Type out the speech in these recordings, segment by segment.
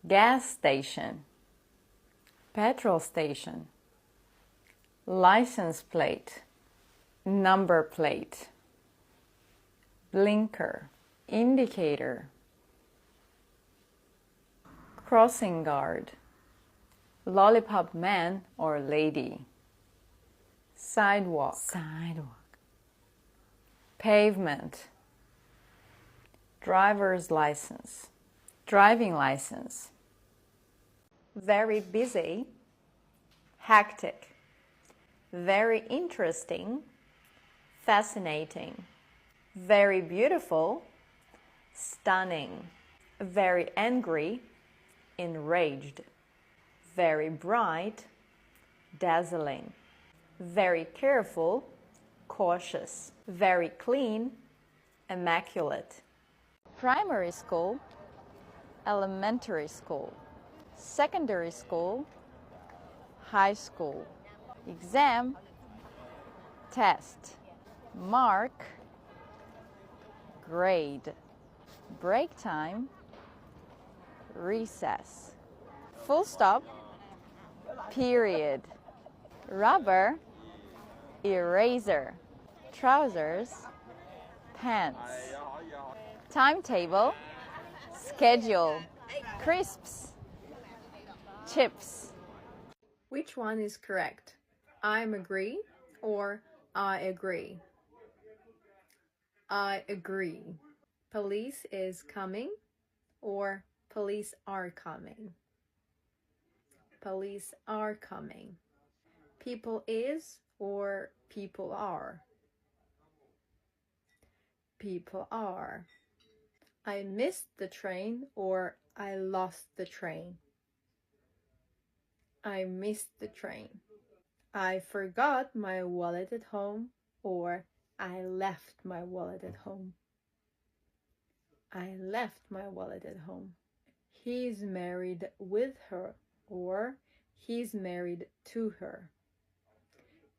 gas station, petrol station, license plate, number plate, blinker, indicator, crossing guard, lollipop man or lady, sidewalk, pavement, driver's license, driving license, very busy, hectic, very interesting, fascinating, very beautiful, stunning, very angry, enraged, very bright, dazzling, very careful, cautious, very clean, immaculate. Primary school, elementary school, secondary school, high school, exam, test, mark, grade, break time, recess, full stop, period, rubber, eraser, trousers, pants, timetable, schedule, crisps, chips. Which one is correct? I'm agree or I agree? I agree. Police is coming or police are coming? Police are coming. People is or people are? People are. I missed the train or I lost the train? I missed the train. I forgot my wallet at home or I left my wallet at home? I left my wallet at home. He's married with her or he's married to her?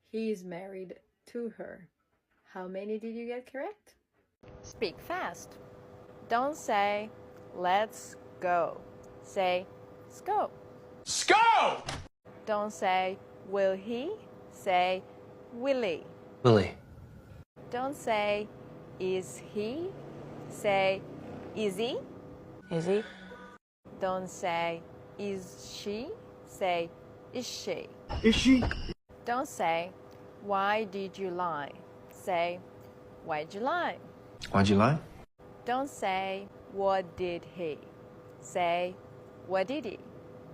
He's married to her. How many did you get correct? Speak fast. Don't say, let's go. Say, let's go. Go! Don't say, will he? Say, will he? Willie. Don't say, is he? Say, is he? Is he? Don't say, is she? Say, is she? Is she? Don't say, why did you lie? Say, why'd you lie? Why'd you lie? Don't say, what did he? Say, what did he?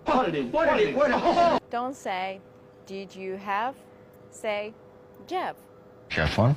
What did he? Don't say, did you have? Say, Jeff. Did you have fun?